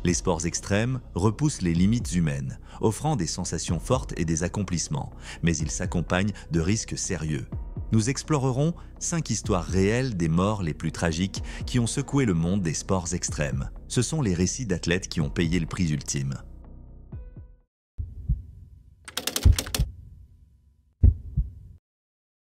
Les sports extrêmes repoussent les limites humaines, offrant des sensations fortes et des accomplissements, mais ils s'accompagnent de risques sérieux. Nous explorerons 5 histoires réelles des morts les plus tragiques qui ont secoué le monde des sports extrêmes. Ce sont les récits d'athlètes qui ont payé le prix ultime.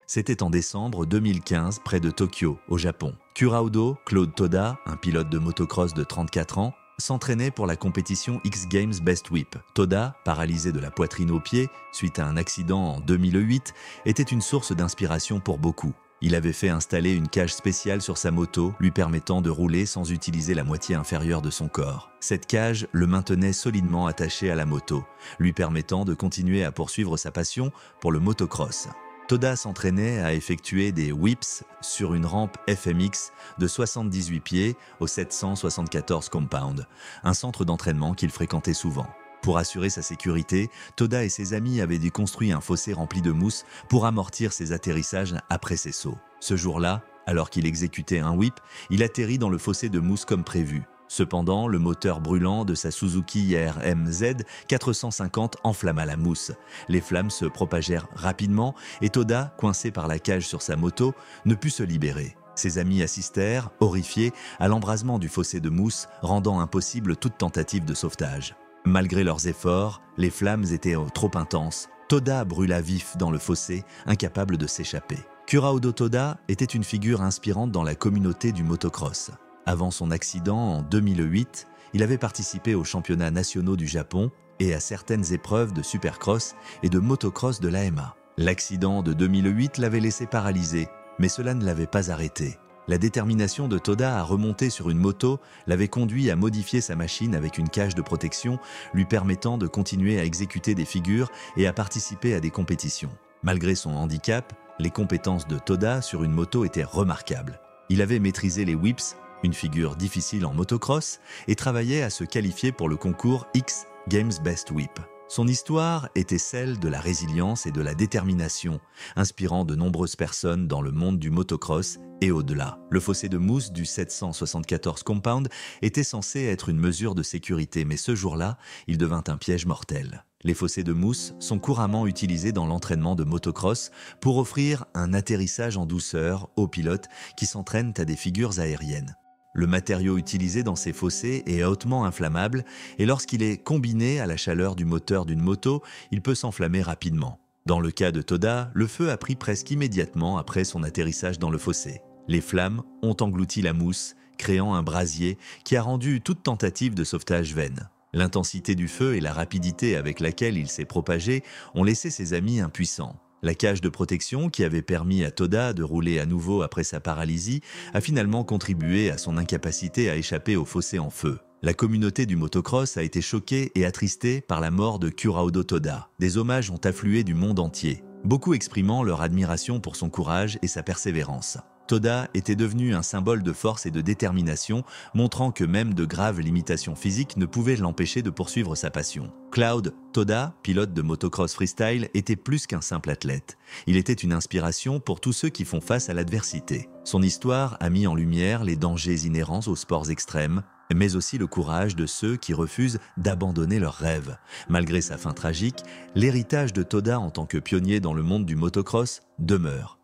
C'était en décembre 2015, près de Tokyo, au Japon. Kuraudo Claude Toda, un pilote de motocross de 34 ans, s'entraînait pour la compétition X Games Best Whip. Toda, paralysé de la poitrine aux pieds suite à un accident en 2008, était une source d'inspiration pour beaucoup. Il avait fait installer une cage spéciale sur sa moto, lui permettant de rouler sans utiliser la moitié inférieure de son corps. Cette cage le maintenait solidement attaché à la moto, lui permettant de continuer à poursuivre sa passion pour le motocross. Toda s'entraînait à effectuer des whips sur une rampe FMX de 78 pieds au 774 Compound, un centre d'entraînement qu'il fréquentait souvent. Pour assurer sa sécurité, Toda et ses amis avaient déconstruit un fossé rempli de mousse pour amortir ses atterrissages après ses sauts. Ce jour-là, alors qu'il exécutait un whip, il atterrit dans le fossé de mousse comme prévu. Cependant, le moteur brûlant de sa Suzuki RMZ 450 enflamma la mousse. Les flammes se propagèrent rapidement et Toda, coincé par la cage sur sa moto, ne put se libérer. Ses amis assistèrent, horrifiés, à l'embrasement du fossé de mousse, rendant impossible toute tentative de sauvetage. Malgré leurs efforts, les flammes étaient trop intenses. Toda brûla vif dans le fossé, incapable de s'échapper. Kuraudo Toda était une figure inspirante dans la communauté du motocross. Avant son accident en 2008, il avait participé aux championnats nationaux du Japon et à certaines épreuves de supercross et de motocross de l'AMA. L'accident de 2008 l'avait laissé paralysé, mais cela ne l'avait pas arrêté. La détermination de Toda à remonter sur une moto l'avait conduit à modifier sa machine avec une cage de protection, lui permettant de continuer à exécuter des figures et à participer à des compétitions. Malgré son handicap, les compétences de Toda sur une moto étaient remarquables. Il avait maîtrisé les whips, une figure difficile en motocross, et travaillait à se qualifier pour le concours X Games Best Whip. Son histoire était celle de la résilience et de la détermination, inspirant de nombreuses personnes dans le monde du motocross et au-delà. Le fossé de mousse du 774 Compound était censé être une mesure de sécurité, mais ce jour-là, il devint un piège mortel. Les fossés de mousse sont couramment utilisés dans l'entraînement de motocross pour offrir un atterrissage en douceur aux pilotes qui s'entraînent à des figures aériennes. Le matériau utilisé dans ces fossés est hautement inflammable et lorsqu'il est combiné à la chaleur du moteur d'une moto, il peut s'enflammer rapidement. Dans le cas de Toda, le feu a pris presque immédiatement après son atterrissage dans le fossé. Les flammes ont englouti la mousse, créant un brasier qui a rendu toute tentative de sauvetage vaine. L'intensité du feu et la rapidité avec laquelle il s'est propagé ont laissé ses amis impuissants. La cage de protection qui avait permis à Toda de rouler à nouveau après sa paralysie a finalement contribué à son incapacité à échapper au fossé en feu. La communauté du motocross a été choquée et attristée par la mort de Kuraudo Toda. Des hommages ont afflué du monde entier, beaucoup exprimant leur admiration pour son courage et sa persévérance. Toda était devenu un symbole de force et de détermination, montrant que même de graves limitations physiques ne pouvaient l'empêcher de poursuivre sa passion. Claude Toda, pilote de motocross freestyle, était plus qu'un simple athlète. Il était une inspiration pour tous ceux qui font face à l'adversité. Son histoire a mis en lumière les dangers inhérents aux sports extrêmes, mais aussi le courage de ceux qui refusent d'abandonner leurs rêves. Malgré sa fin tragique, l'héritage de Toda en tant que pionnier dans le monde du motocross demeure.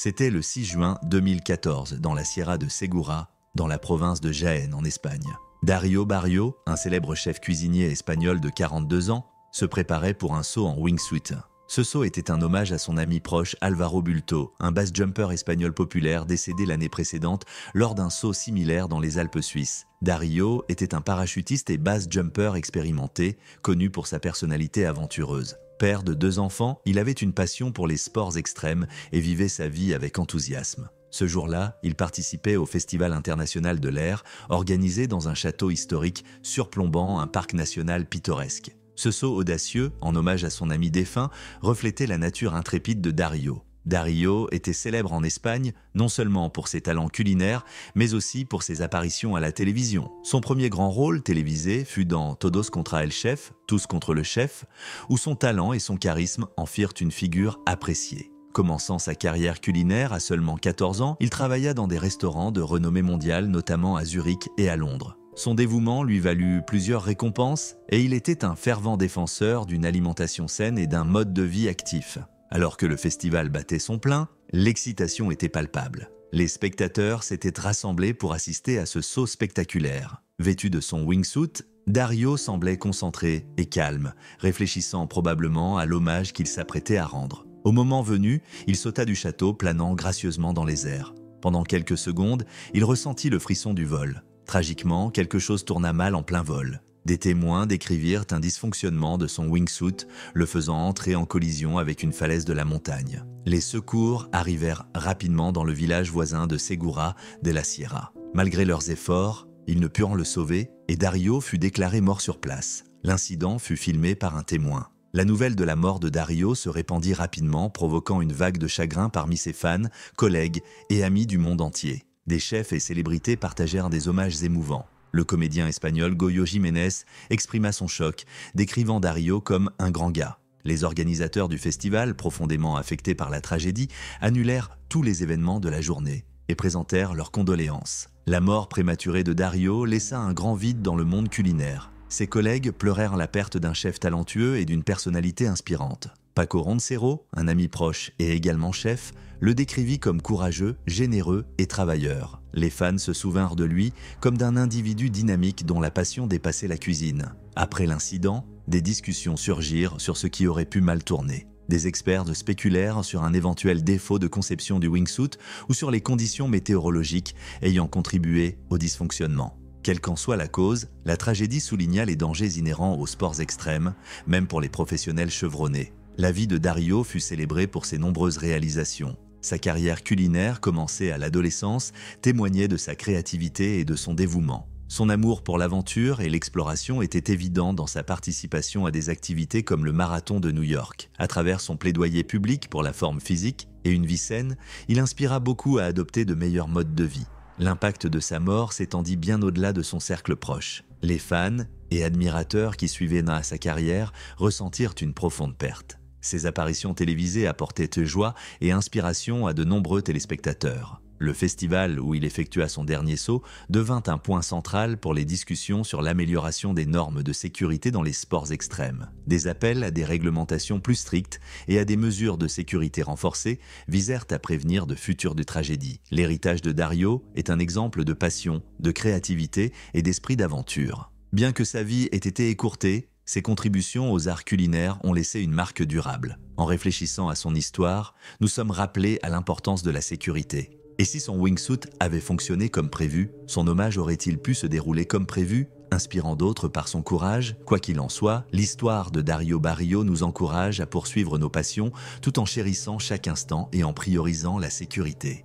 C'était le 6 juin 2014, dans la Sierra de Segura, dans la province de Jaén, en Espagne. Dario Barrio, un célèbre chef cuisinier espagnol de 42 ans, se préparait pour un saut en wingsuit. Ce saut était un hommage à son ami proche Álvaro Bulto, un base jumper espagnol populaire décédé l'année précédente lors d'un saut similaire dans les Alpes suisses. Dario était un parachutiste et base jumper expérimenté, connu pour sa personnalité aventureuse. Père de 2 enfants, il avait une passion pour les sports extrêmes et vivait sa vie avec enthousiasme. Ce jour-là, il participait au Festival international de l'air, organisé dans un château historique surplombant un parc national pittoresque. Ce saut audacieux, en hommage à son ami défunt, reflétait la nature intrépide de Dario. Dario était célèbre en Espagne, non seulement pour ses talents culinaires, mais aussi pour ses apparitions à la télévision. Son premier grand rôle télévisé fut dans Todos contra el chef, Tous contre le chef, où son talent et son charisme en firent une figure appréciée. Commençant sa carrière culinaire à seulement 14 ans, il travailla dans des restaurants de renommée mondiale, notamment à Zurich et à Londres. Son dévouement lui valut plusieurs récompenses et il était un fervent défenseur d'une alimentation saine et d'un mode de vie actif. Alors que le festival battait son plein, l'excitation était palpable. Les spectateurs s'étaient rassemblés pour assister à ce saut spectaculaire. Vêtu de son wingsuit, Dario semblait concentré et calme, réfléchissant probablement à l'hommage qu'il s'apprêtait à rendre. Au moment venu, il sauta du château, planant gracieusement dans les airs. Pendant quelques secondes, il ressentit le frisson du vol. Tragiquement, quelque chose tourna mal en plein vol. Des témoins décrivirent un dysfonctionnement de son wingsuit, le faisant entrer en collision avec une falaise de la montagne. Les secours arrivèrent rapidement dans le village voisin de Segura de la Sierra. Malgré leurs efforts, ils ne purent le sauver et Dario fut déclaré mort sur place. L'incident fut filmé par un témoin. La nouvelle de la mort de Dario se répandit rapidement, provoquant une vague de chagrin parmi ses fans, collègues et amis du monde entier. Des chefs et célébrités partagèrent des hommages émouvants. Le comédien espagnol Goyo Jiménez exprima son choc, décrivant Dario comme un grand gars. Les organisateurs du festival, profondément affectés par la tragédie, annulèrent tous les événements de la journée et présentèrent leurs condoléances. La mort prématurée de Dario laissa un grand vide dans le monde culinaire. Ses collègues pleurèrent la perte d'un chef talentueux et d'une personnalité inspirante. Paco Roncero, un ami proche et également chef, le décrivit comme courageux, généreux et travailleur. Les fans se souvinrent de lui comme d'un individu dynamique dont la passion dépassait la cuisine. Après l'incident, des discussions surgirent sur ce qui aurait pu mal tourner. Des experts spéculèrent sur un éventuel défaut de conception du wingsuit ou sur les conditions météorologiques ayant contribué au dysfonctionnement. Quelle qu'en soit la cause, la tragédie souligna les dangers inhérents aux sports extrêmes, même pour les professionnels chevronnés. La vie de Dario fut célébrée pour ses nombreuses réalisations. Sa carrière culinaire, commencée à l'adolescence, témoignait de sa créativité et de son dévouement. Son amour pour l'aventure et l'exploration était évident dans sa participation à des activités comme le marathon de New York. À travers son plaidoyer public pour la forme physique et une vie saine, il inspira beaucoup à adopter de meilleurs modes de vie. L'impact de sa mort s'étendit bien au-delà de son cercle proche. Les fans et admirateurs qui suivaient sa carrière ressentirent une profonde perte. Ses apparitions télévisées apportaient joie et inspiration à de nombreux téléspectateurs. Le festival où il effectua son dernier saut devint un point central pour les discussions sur l'amélioration des normes de sécurité dans les sports extrêmes. Des appels à des réglementations plus strictes et à des mesures de sécurité renforcées visèrent à prévenir de futures tragédies. L'héritage de Dario est un exemple de passion, de créativité et d'esprit d'aventure. Bien que sa vie ait été écourtée, ses contributions aux arts culinaires ont laissé une marque durable. En réfléchissant à son histoire, nous sommes rappelés à l'importance de la sécurité. Et si son wingsuit avait fonctionné comme prévu, son hommage aurait-il pu se dérouler comme prévu, inspirant d'autres par son courage? Quoi qu'il en soit, l'histoire de Dario Barrio nous encourage à poursuivre nos passions tout en chérissant chaque instant et en priorisant la sécurité.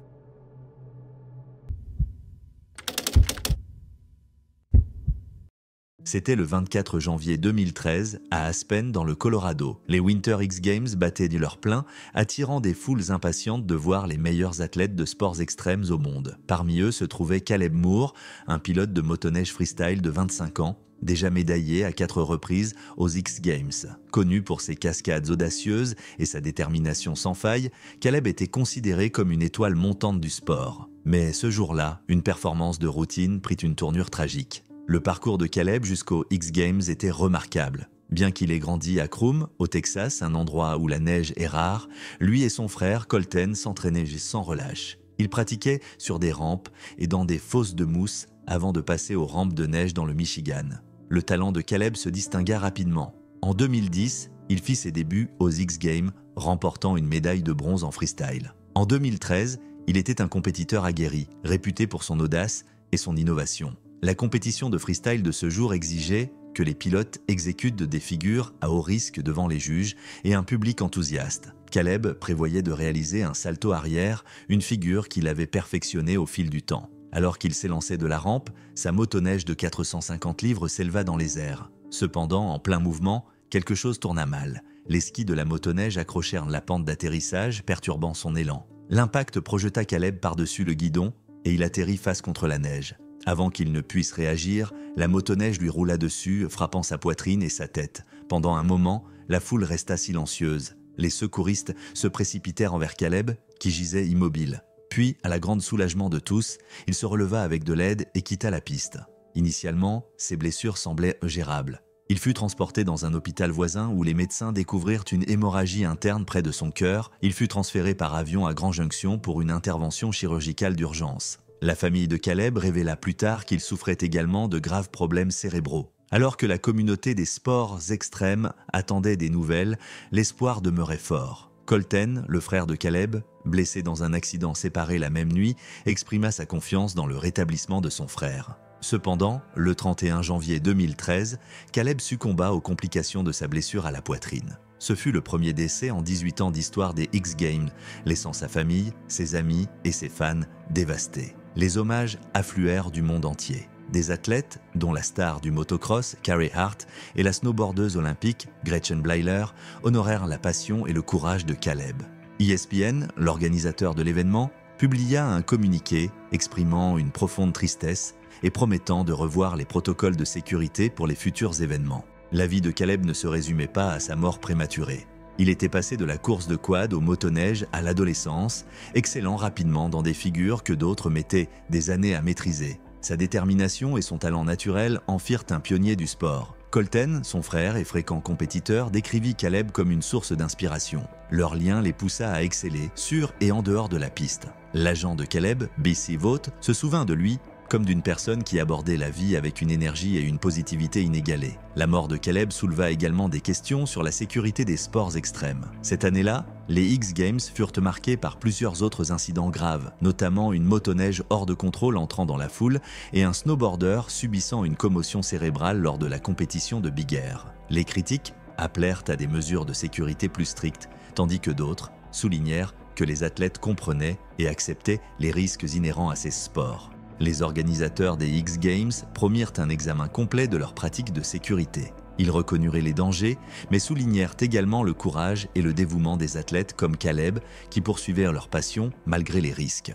C'était le 24 janvier 2013 à Aspen dans le Colorado. Les Winter X Games battaient de leur plein, attirant des foules impatientes de voir les meilleurs athlètes de sports extrêmes au monde. Parmi eux se trouvait Caleb Moore, un pilote de motoneige freestyle de 25 ans, déjà médaillé à 4 reprises aux X Games. Connu pour ses cascades audacieuses et sa détermination sans faille, Caleb était considéré comme une étoile montante du sport. Mais ce jour-là, une performance de routine prit une tournure tragique. Le parcours de Caleb jusqu'aux X Games était remarquable. Bien qu'il ait grandi à Croom, au Texas, un endroit où la neige est rare, lui et son frère Colten s'entraînaient sans relâche. Ils pratiquaient sur des rampes et dans des fosses de mousse avant de passer aux rampes de neige dans le Michigan. Le talent de Caleb se distingua rapidement. En 2010, il fit ses débuts aux X Games, remportant une médaille de bronze en freestyle. En 2013, il était un compétiteur aguerri, réputé pour son audace et son innovation. La compétition de freestyle de ce jour exigeait que les pilotes exécutent des figures à haut risque devant les juges et un public enthousiaste. Caleb prévoyait de réaliser un salto arrière, une figure qu'il avait perfectionnée au fil du temps. Alors qu'il s'élançait de la rampe, sa motoneige de 450 livres s'éleva dans les airs. Cependant, en plein mouvement, quelque chose tourna mal. Les skis de la motoneige accrochèrent la pente d'atterrissage, perturbant son élan. L'impact projeta Caleb par-dessus le guidon et il atterrit face contre la neige. Avant qu'il ne puisse réagir, la motoneige lui roula dessus, frappant sa poitrine et sa tête. Pendant un moment, la foule resta silencieuse, Les secouristes se précipitèrent envers Caleb, qui gisait immobile. Puis, à la grande soulagement de tous, il se releva avec de l'aide et quitta la piste. Initialement, ses blessures semblaient gérables. Il fut transporté dans un hôpital voisin où les médecins découvrirent une hémorragie interne près de son cœur. Il fut transféré par avion à Grand Junction pour une intervention chirurgicale d'urgence. La famille de Caleb révéla plus tard qu'il souffrait également de graves problèmes cérébraux. Alors que la communauté des sports extrêmes attendait des nouvelles, l'espoir demeurait fort. Colten, le frère de Caleb, blessé dans un accident séparé la même nuit, exprima sa confiance dans le rétablissement de son frère. Cependant, le 31 janvier 2013, Caleb succomba aux complications de sa blessure à la poitrine. Ce fut le premier décès en 18 ans d'histoire des X-Games, laissant sa famille, ses amis et ses fans dévastés. Les hommages affluèrent du monde entier. Des athlètes, dont la star du motocross, Carey Hart, et la snowboardeuse olympique, Gretchen Bleiler, honorèrent la passion et le courage de Caleb. ESPN, l'organisateur de l'événement, publia un communiqué exprimant une profonde tristesse et promettant de revoir les protocoles de sécurité pour les futurs événements. La vie de Caleb ne se résumait pas à sa mort prématurée. Il était passé de la course de quad au motoneige à l'adolescence, excellant rapidement dans des figures que d'autres mettaient des années à maîtriser. Sa détermination et son talent naturel en firent un pionnier du sport. Colten, son frère et fréquent compétiteur, décrivit Caleb comme une source d'inspiration. Leur lien les poussa à exceller sur et en dehors de la piste. L'agent de Caleb, B.C. Vaught, se souvint de lui comme d'une personne qui abordait la vie avec une énergie et une positivité inégalées. La mort de Caleb souleva également des questions sur la sécurité des sports extrêmes. Cette année-là, les X-Games furent marqués par plusieurs autres incidents graves, notamment une motoneige hors de contrôle entrant dans la foule et un snowboarder subissant une commotion cérébrale lors de la compétition de Big Air. Les critiques appelèrent à des mesures de sécurité plus strictes, tandis que d'autres soulignèrent que les athlètes comprenaient et acceptaient les risques inhérents à ces sports. Les organisateurs des X-Games promirent un examen complet de leurs pratiques de sécurité. Ils reconnurent les dangers, mais soulignèrent également le courage et le dévouement des athlètes comme Caleb, qui poursuivirent leur passion malgré les risques.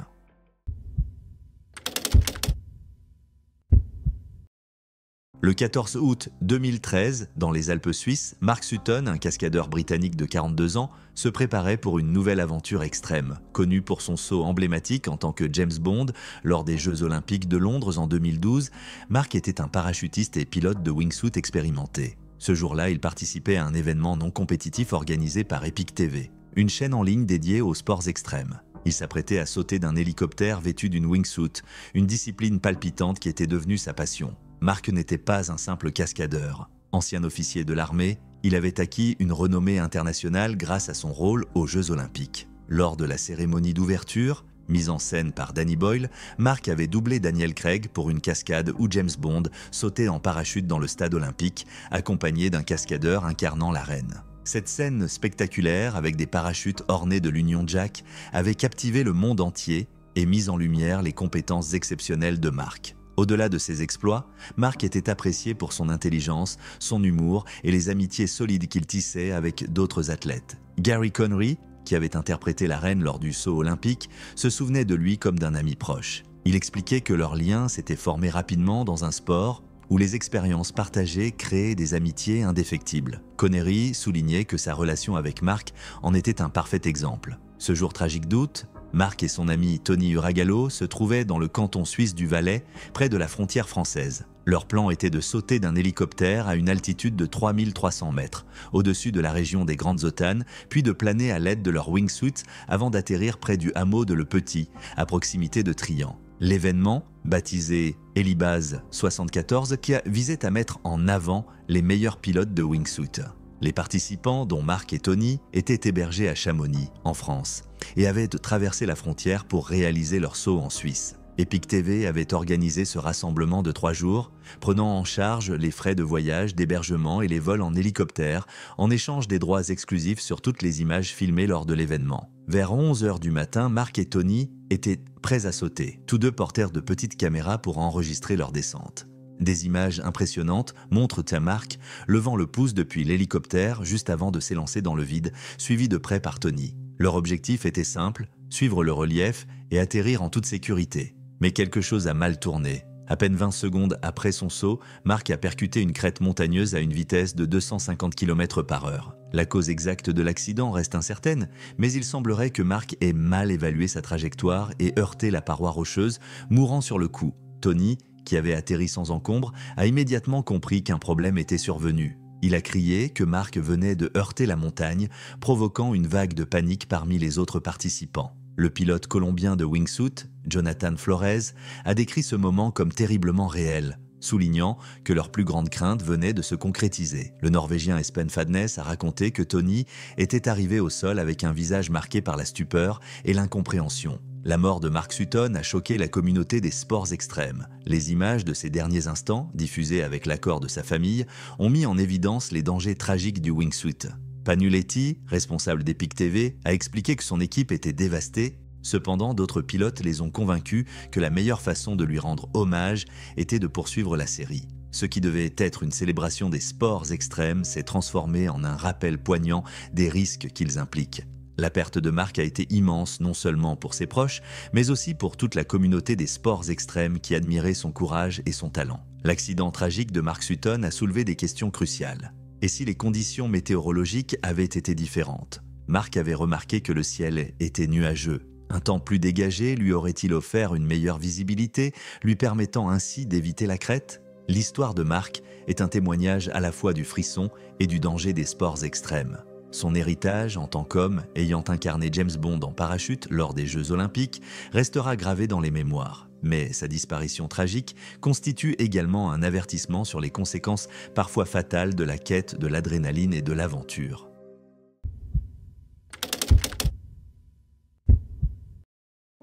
Le 14 août 2013, dans les Alpes suisses, Mark Sutton, un cascadeur britannique de 42 ans, se préparait pour une nouvelle aventure extrême. Connu pour son saut emblématique en tant que James Bond lors des Jeux Olympiques de Londres en 2012, Mark était un parachutiste et pilote de wingsuit expérimenté. Ce jour-là, il participait à un événement non compétitif organisé par Epic TV, une chaîne en ligne dédiée aux sports extrêmes. Il s'apprêtait à sauter d'un hélicoptère vêtu d'une wingsuit, une discipline palpitante qui était devenue sa passion. Mark n'était pas un simple cascadeur. Ancien officier de l'armée, il avait acquis une renommée internationale grâce à son rôle aux Jeux Olympiques. Lors de la cérémonie d'ouverture, mise en scène par Danny Boyle, Mark avait doublé Daniel Craig pour une cascade où James Bond sautait en parachute dans le stade olympique, accompagné d'un cascadeur incarnant la reine. Cette scène spectaculaire, avec des parachutes ornés de l'Union Jack, avait captivé le monde entier et mis en lumière les compétences exceptionnelles de Mark. Au-delà de ses exploits, Mark était apprécié pour son intelligence, son humour et les amitiés solides qu'il tissait avec d'autres athlètes. Gary Connery, qui avait interprété la reine lors du saut olympique, se souvenait de lui comme d'un ami proche. Il expliquait que leur lien s'était formé rapidement dans un sport où les expériences partagées créaient des amitiés indéfectibles. Connery soulignait que sa relation avec Mark en était un parfait exemple. Ce jour tragique d'août, Mark et son ami Tony Uragallo se trouvaient dans le canton suisse du Valais, près de la frontière française. Leur plan était de sauter d'un hélicoptère à une altitude de 3300 mètres, au-dessus de la région des Grandes Autanes, puis de planer à l'aide de leur wingsuit avant d'atterrir près du hameau de Le Petit, à proximité de Trian. L'événement, baptisé Helibase 74, visait à mettre en avant les meilleurs pilotes de wingsuit. Les participants, dont Mark et Tony, étaient hébergés à Chamonix, en France, et avaient traversé la frontière pour réaliser leur saut en Suisse. Epic TV avait organisé ce rassemblement de 3 jours, prenant en charge les frais de voyage, d'hébergement et les vols en hélicoptère, en échange des droits exclusifs sur toutes les images filmées lors de l'événement. Vers 11h du matin, Mark et Tony étaient prêts à sauter. Tous deux portèrent de petites caméras pour enregistrer leur descente. Des images impressionnantes montrent Mark levant le pouce depuis l'hélicoptère juste avant de s'élancer dans le vide, suivi de près par Tony. Leur objectif était simple, suivre le relief et atterrir en toute sécurité. Mais quelque chose a mal tourné. À peine 20 secondes après son saut, Mark a percuté une crête montagneuse à une vitesse de 250 km/h. La cause exacte de l'accident reste incertaine, mais il semblerait que Mark ait mal évalué sa trajectoire et heurté la paroi rocheuse, mourant sur le coup. Tony, qui avait atterri sans encombre, a immédiatement compris qu'un problème était survenu. Il a crié que Mark venait de heurter la montagne, provoquant une vague de panique parmi les autres participants. Le pilote colombien de wingsuit, Jonathan Flores, a décrit ce moment comme terriblement réel, soulignant que leur plus grande crainte venait de se concrétiser. Le Norvégien Espen Fadnes a raconté que Tony était arrivé au sol avec un visage marqué par la stupeur et l'incompréhension. La mort de Mark Sutton a choqué la communauté des sports extrêmes. Les images de ces derniers instants, diffusées avec l'accord de sa famille, ont mis en évidence les dangers tragiques du wingsuit. Panuletti, responsable d'Epic TV, a expliqué que son équipe était dévastée. Cependant, d'autres pilotes les ont convaincus que la meilleure façon de lui rendre hommage était de poursuivre la série. Ce qui devait être une célébration des sports extrêmes s'est transformé en un rappel poignant des risques qu'ils impliquent. La perte de Mark a été immense non seulement pour ses proches, mais aussi pour toute la communauté des sports extrêmes qui admirait son courage et son talent. L'accident tragique de Mark Sutton a soulevé des questions cruciales. Et si les conditions météorologiques avaient été différentes? Mark avait remarqué que le ciel était nuageux. Un temps plus dégagé lui aurait-il offert une meilleure visibilité, lui permettant ainsi d'éviter la crête? L'histoire de Mark est un témoignage à la fois du frisson et du danger des sports extrêmes. Son héritage en tant qu'homme ayant incarné James Bond en parachute lors des Jeux Olympiques restera gravé dans les mémoires. Mais sa disparition tragique constitue également un avertissement sur les conséquences parfois fatales de la quête de l'adrénaline et de l'aventure.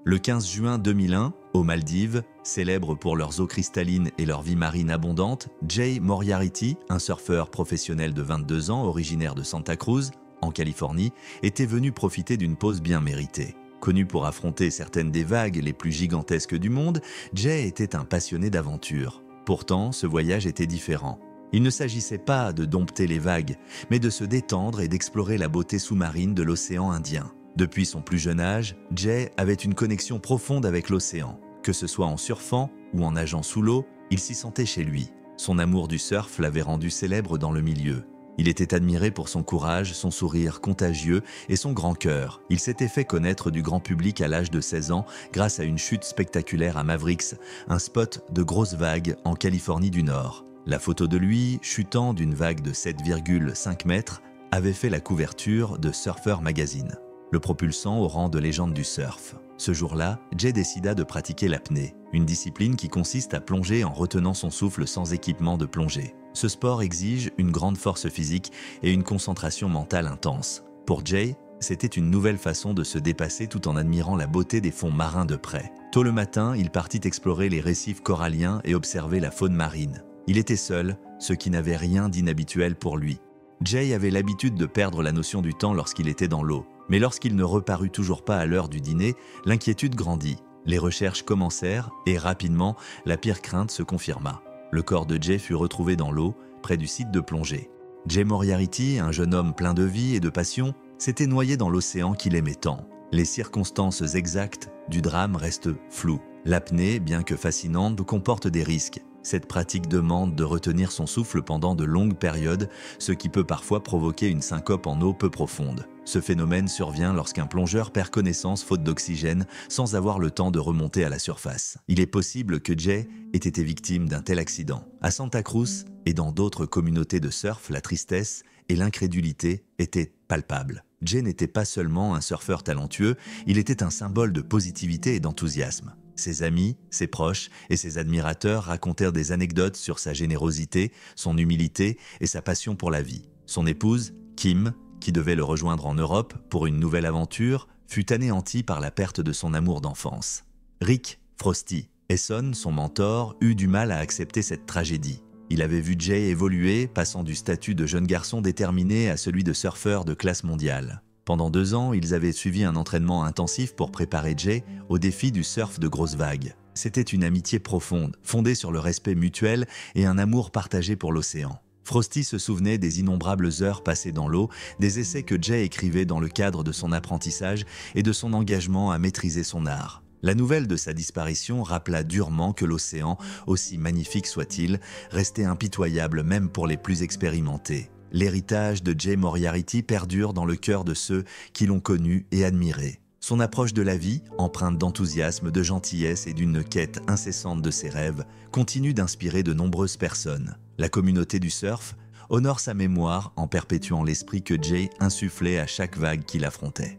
Le 15 juin 2001, aux Maldives, célèbres pour leurs eaux cristallines et leur vie marine abondante, Jay Moriarty, un surfeur professionnel de 22 ans originaire de Santa Cruz, en Californie, était venu profiter d'une pause bien méritée. Connu pour affronter certaines des vagues les plus gigantesques du monde, Jay était un passionné d'aventure. Pourtant, ce voyage était différent. Il ne s'agissait pas de dompter les vagues, mais de se détendre et d'explorer la beauté sous-marine de l'océan Indien. Depuis son plus jeune âge, Jay avait une connexion profonde avec l'océan. Que ce soit en surfant ou en nageant sous l'eau, il s'y sentait chez lui. Son amour du surf l'avait rendu célèbre dans le milieu. Il était admiré pour son courage, son sourire contagieux et son grand cœur. Il s'était fait connaître du grand public à l'âge de 16 ans grâce à une chute spectaculaire à Mavericks, un spot de grosses vagues en Californie du Nord. La photo de lui, chutant d'une vague de 7,5 mètres, avait fait la couverture de Surfer Magazine, le propulsant au rang de légende du surf. Ce jour-là, Jay décida de pratiquer l'apnée, une discipline qui consiste à plonger en retenant son souffle sans équipement de plongée. Ce sport exige une grande force physique et une concentration mentale intense. Pour Jay, c'était une nouvelle façon de se dépasser tout en admirant la beauté des fonds marins de près. Tôt le matin, il partit explorer les récifs coralliens et observer la faune marine. Il était seul, ce qui n'avait rien d'inhabituel pour lui. Jay avait l'habitude de perdre la notion du temps lorsqu'il était dans l'eau. Mais lorsqu'il ne reparut toujours pas à l'heure du dîner, l'inquiétude grandit. Les recherches commencèrent et rapidement, la pire crainte se confirma. Le corps de Jay fut retrouvé dans l'eau, près du site de plongée. Jay Moriarty, un jeune homme plein de vie et de passion, s'était noyé dans l'océan qu'il aimait tant. Les circonstances exactes du drame restent floues. L'apnée, bien que fascinante, comporte des risques. Cette pratique demande de retenir son souffle pendant de longues périodes, ce qui peut parfois provoquer une syncope en eau peu profonde. Ce phénomène survient lorsqu'un plongeur perd connaissance faute d'oxygène sans avoir le temps de remonter à la surface. Il est possible que Jay ait été victime d'un tel accident. À Santa Cruz et dans d'autres communautés de surf, la tristesse et l'incrédulité étaient palpables. Jay n'était pas seulement un surfeur talentueux, il était un symbole de positivité et d'enthousiasme. Ses amis, ses proches et ses admirateurs racontèrent des anecdotes sur sa générosité, son humilité et sa passion pour la vie. Son épouse, Kim, qui devait le rejoindre en Europe pour une nouvelle aventure, fut anéantie par la perte de son amour d'enfance. Rick Frosty, Esson, son mentor, eut du mal à accepter cette tragédie. Il avait vu Jay évoluer, passant du statut de jeune garçon déterminé à celui de surfeur de classe mondiale. Pendant 2 ans, ils avaient suivi un entraînement intensif pour préparer Jay au défi du surf de grosses vagues. C'était une amitié profonde, fondée sur le respect mutuel et un amour partagé pour l'océan. Frosty se souvenait des innombrables heures passées dans l'eau, des essais que Jay écrivait dans le cadre de son apprentissage et de son engagement à maîtriser son art. La nouvelle de sa disparition rappela durement que l'océan, aussi magnifique soit-il, restait impitoyable même pour les plus expérimentés. L'héritage de Jay Moriarty perdure dans le cœur de ceux qui l'ont connu et admiré. Son approche de la vie, empreinte d'enthousiasme, de gentillesse et d'une quête incessante de ses rêves, continue d'inspirer de nombreuses personnes. La communauté du surf honore sa mémoire en perpétuant l'esprit que Jay insufflait à chaque vague qu'il affrontait.